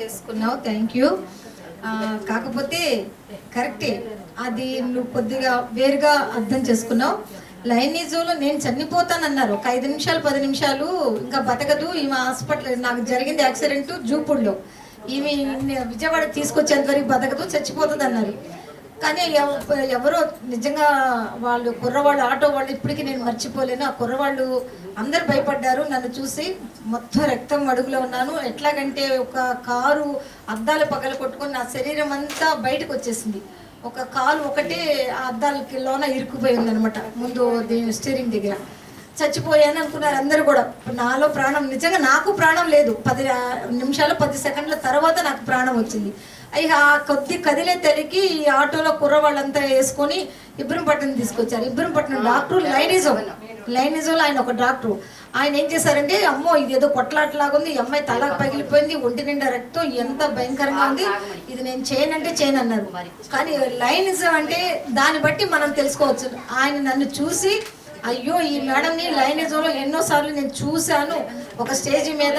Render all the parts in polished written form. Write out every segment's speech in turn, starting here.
చేసుకున్నావు, thank you. కాకపోతే కరెక్టే, అది నువ్వు కొద్దిగా వేరుగా అర్థం చేసుకున్నావు. లైనిజంలో నేను చనిపోతానన్నారు, ఒక 5 నిమిషాలు 10 నిమిషాలు ఇంకా బతకదు ఈమె. హాస్పిటల్ నాకు జరిగింది యాక్సిడెంట్ జూపూడ్లో, ఈమె విజయవాడ తీసుకొచ్చేంత వరకు బతకదు, చచ్చిపోతుంది అన్నారు. కానీ ఎవరో నిజంగా వాళ్ళు కుర్రవాళ్ళు, ఆటో వాళ్ళు ఇప్పటికీ నేను మర్చిపోలేను. ఆ కుర్రవాళ్ళు అందరు భయపడ్డారు నన్ను చూసి. మొత్తం రక్తం అడుగులో ఉన్నాను. ఎట్లాగంటే ఒక కారు అద్దాలు పగలు కొట్టుకొని నా శరీరం అంతా బయటకు వచ్చేసింది. ఒక కాలు ఒకటే ఆ అద్దాలకి లోన ఇరుక్కుపోయి ఉందనమాట, ముందు స్టీరింగ్ దగ్గర. చచ్చిపోయాను అనుకున్నారు అందరూ కూడా. నాలో ప్రాణం, నిజంగా నాకు ప్రాణం లేదు. 10 నిమిషాలు 10 సెకండ్ల తర్వాత నాకు ప్రాణం వచ్చింది. ఆ కొద్ది కదిలే తల్లికి ఈ ఆటోలో కుర్రవాళ్ళంతా వేసుకొని ఇబ్రహంపట్నం తీసుకొచ్చారు. ఇబ్రహంపట్నం డాక్టర్ లైనిజంలో ఆయన ఒక డాక్టర్. ఆయన ఏం చేశారంటే, అమ్మో ఇదేదో కొట్లాట్లాగుంది, ఈ అమ్మాయి తల పగిలిపోయింది, ఒంటి నిండా రక్తం, ఎంత భయంకరంగా ఉంది, ఇది నేను చేయనంటే చేయను అన్నారు. కానీ లైనిజం అంటే దాన్ని బట్టి మనం తెలుసుకోవచ్చు. ఆయన నన్ను చూసి, అయ్యో ఈ మేడంని లైనిజంలో ఎన్నోసార్లు నేను చూశాను, ఒక స్టేజ్ మీద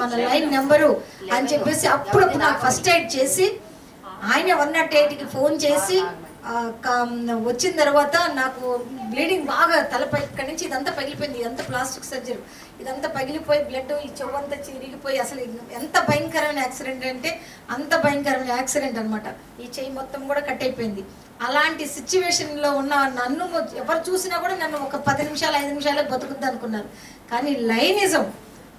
మన లైన్ నెంబరు అని చెప్పేసి అప్పుడు నాకు ఫస్ట్ ఎయిడ్ చేసి, ఆయన 108కి ఫోన్ చేసి వచ్చిన తర్వాత నాకు బ్లీడింగ్ బాగా తలపై ఇక్కడి నుంచి ఇదంతా పగిలిపోయింది. ఇదంతా ప్లాస్టిక్ సర్జరీ, ఇదంతా పగిలిపోయి బ్లడ్ ఈ చెవంతా చిరిగిపోయి, అసలు ఎంత భయంకరమైన యాక్సిడెంట్ అంటే అంత భయంకరమైన యాక్సిడెంట్ అనమాట. ఈ చెయ్యి మొత్తం కూడా కట్ అయిపోయింది. అలాంటి సిచ్యువేషన్లో ఉన్న నన్ను ఎవరు చూసినా కూడా నన్ను ఒక 10 నిమిషాలు 5 నిమిషాలే బతుకుద్ది అనుకున్నారు. కానీ లైనిజం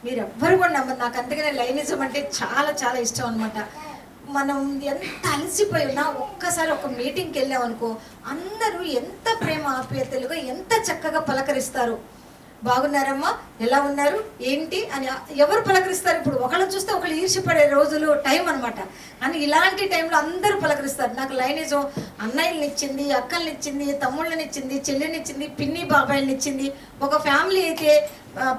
మీరు ఎవ్వరు కూడా నమ్మరు. నాకు అందుకనే లైనిజం అంటే చాలా చాలా ఇష్టం అనమాట. మనం ఎంత అలసిపోయి ఉన్నా ఒక్కసారి ఒక మీటింగ్కి వెళ్ళామనుకో, అందరూ ఎంత ప్రేమ ఆప్యాయతలుగా ఎంత చక్కగా పలకరిస్తారు. బాగున్నారమ్మా, ఎలా ఉన్నారు, ఏంటి అని ఎవరు పలకరిస్తారు. ఇప్పుడు ఒకళ్ళని చూస్తే ఒకళ్ళు ఈర్ష్యపడే రోజులు టైం అనమాట. కానీ ఇలాంటి టైంలో అందరూ పలకరిస్తారు. నాకు లైనిజం అన్నయ్యని ఇచ్చింది, అక్కల్ని ఇచ్చింది, తమ్ముళ్ళని ఇచ్చింది, చెల్లిని ఇచ్చింది, పిన్ని బాబాయిని ఇచ్చింది. ఒక ఫ్యామిలీ అయితే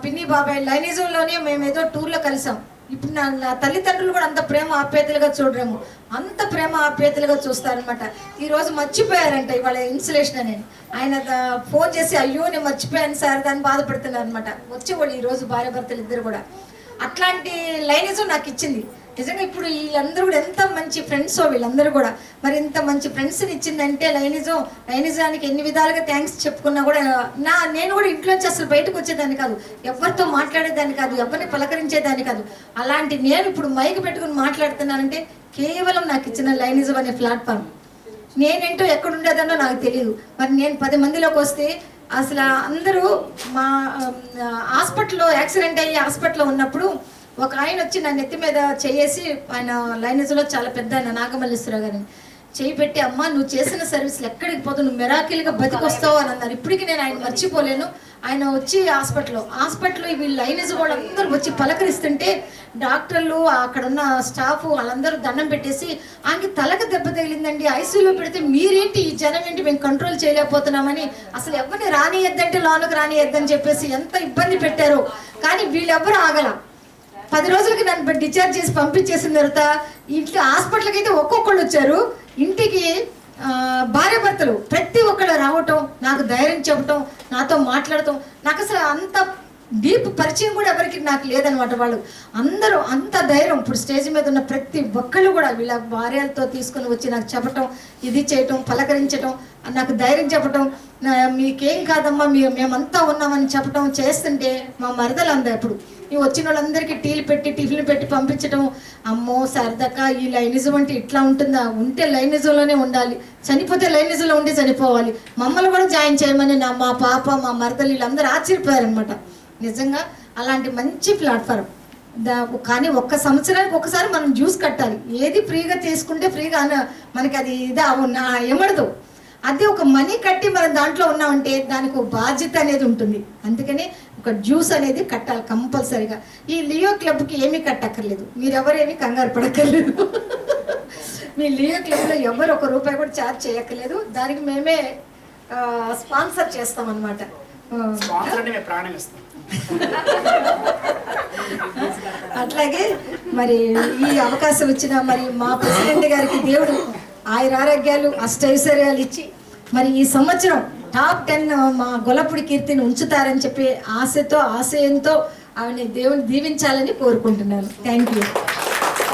పిన్ని బాబాయ్ లైనిజంలోనే మేము ఏదో టూర్లో కలిసాం. ఇప్పుడు నా తల్లిదండ్రులు కూడా అంత ప్రేమ ఆప్యాయతలుగా చూడరేమో, అంత ప్రేమ ఆప్యాయతలుగా చూస్తారనమాట. ఈరోజు మర్చిపోయారంట ఇవాళ ఇన్సులేషన్ అని. ఆయన ఫోన్ చేసి, అయ్యో నేను మర్చిపోయాను సార్ దాన్ని బాధపడుతున్నారు అనమాట. వచ్చేవాళ్ళు ఈరోజు భార్య భర్తలు ఇద్దరు కూడా. అట్లాంటి లైనిజం నాకు ఇచ్చింది. నిజంగా ఇప్పుడు వీళ్ళందరూ కూడా ఎంత మంచి ఫ్రెండ్సో వీళ్ళందరూ కూడా. మరి ఇంత మంచి ఫ్రెండ్స్ని ఇచ్చిందంటే లైనిజానికి ఎన్ని విధాలుగా థ్యాంక్స్ చెప్పుకున్నా కూడా నేను కూడా ఇంట్లోంచి అసలు బయటకు వచ్చేదాన్ని కాదు, ఎవరితో మాట్లాడేదాన్ని కాదు, ఎవరిని పలకరించేదాన్ని కాదు. అలాంటి నేను ఇప్పుడు మైక్ పెట్టుకుని మాట్లాడుతున్నానంటే కేవలం నాకు ఇచ్చిన లైనిజం అనే ప్లాట్ఫామ్. నేనేంటో ఎక్కడుండేదన్నో నాకు తెలియదు. మరి నేను 10 మందిలోకి వస్తే అసలు అందరూ మా హాస్పిటల్లో యాక్సిడెంట్ అయ్యి హాస్పిటల్లో ఉన్నప్పుడు ఒక ఆయన వచ్చి నా నెత్తి మీద చేసి, ఆయన లైనిజంలో చాలా పెద్ద ఆయన నాగమల్లేశ్వరరావు గారిని చేయి పెట్టి, అమ్మ నువ్వు చేసిన సర్వీసులు ఎక్కడికి పోతావు, నువ్వు మెరాకిల్గా బతికొస్తావు అని అన్నారు. ఇప్పటికీ నేను ఆయన మర్చిపోలేను. ఆయన వచ్చి హాస్పిటల్లో వీళ్ళు లైనిజం వాళ్ళందరూ వచ్చి పలకరిస్తుంటే డాక్టర్లు అక్కడున్న స్టాఫ్ వాళ్ళందరూ దండం పెట్టేసి, ఆయనకి తలకు దెబ్బ తగిలిందండి, ఐసీయూలో పెడితే మీరేంటి ఈ జనం ఏంటి మేము కంట్రోల్ చేయలేకపోతున్నామని, అసలు ఎవరిని రానియద్దంటే లోనకు రానియద్దని చెప్పేసి ఎంత ఇబ్బంది పెట్టారో. కానీ వీళ్ళెవ్వరూ ఆగల. 10 రోజులకి నన్ను డిశ్చార్జ్ చేసి పంపించేసిన తర్వాత ఇంట్లో హాస్పిటల్కి అయితే ఒక్కొక్కళ్ళు వచ్చారు. ఇంటికి భార్య భర్తలు ప్రతి ఒక్కళ్ళు రావటం, నాకు ధైర్యం చెప్పటం, నాతో మాట్లాడటం. నాకు అసలు అంత డీప్ పరిచయం కూడా ఎవరికి నాకు లేదనమాట. వాళ్ళు అందరూ అంత ధైర్యం. ఇప్పుడు స్టేజ్ మీద ఉన్న ప్రతి ఒక్కళ్ళు కూడా వీళ్ళ భార్యలతో తీసుకుని వచ్చి నాకు చెప్పటం, ఇది చేయటం, పలకరించటం, నాకు ధైర్యం చెప్పటం, మీకేం కాదమ్మా మేమంతా ఉన్నామని చెప్పటం చేస్తుంటే మా మరదలు అందా ఇప్పుడు ఈ వచ్చిన వాళ్ళందరికీ టిఫిన్లు పెట్టి పంపించడం. అమ్మో సరదాక ఈ లైనిజం అంటే ఇట్లా ఉంటుందా, ఉంటే లైనిజంలోనే ఉండాలి, చనిపోతే లైనిజంలో ఉండి చనిపోవాలి, మమ్మల్ని కూడా జాయిన్ చేయమని మా పాప మా మరదలు వీళ్ళందరూ ఆశ్చర్యపోయారనమాట. నిజంగా అలాంటి మంచి ప్లాట్ఫారం. కానీ ఒక్క సంవత్సరానికి ఒకసారి మనం జ్యూస్ కట్టాలి. ఏది ఫ్రీగా తీసుకుంటే ఫ్రీగా మనకి అది ఏమడదు. అదే ఒక మనీ కట్టి మనం దాంట్లో ఉన్నామంటే దానికి ఒక బాధ్యత అనేది ఉంటుంది. అందుకని ఒక జ్యూస్ అనేది కట్టాలి కంపల్సరీగా. ఈ లియో క్లబ్కి ఏమీ కట్టక్కర్లేదు, మీరెవరేమీ కంగారు పడక్కర్లేదు. మీ లియో క్లబ్లో ఎవరు ₹1 కూడా ఛార్జ్ చేయక్కర్లేదు. దానికి మేమే స్పాన్సర్ చేస్తాం అన్నమాట. అట్లాగే మరి ఈ అవకాశం ఇచ్చిన మరి మా ప్రెసిడెంట్ గారికి దేవుడు ఆయురారోగ్యాలు అష్టైశ్వర్యాలు ఇచ్చి మరి ఈ సంవత్సరం టాప్ 10 మా గొల్లపూడి కీర్తిని ఉంచుతారని చెప్పి ఆశయంతో ఆవిడని దేవుని దీవించాలని కోరుకుంటున్నాను. Thank you.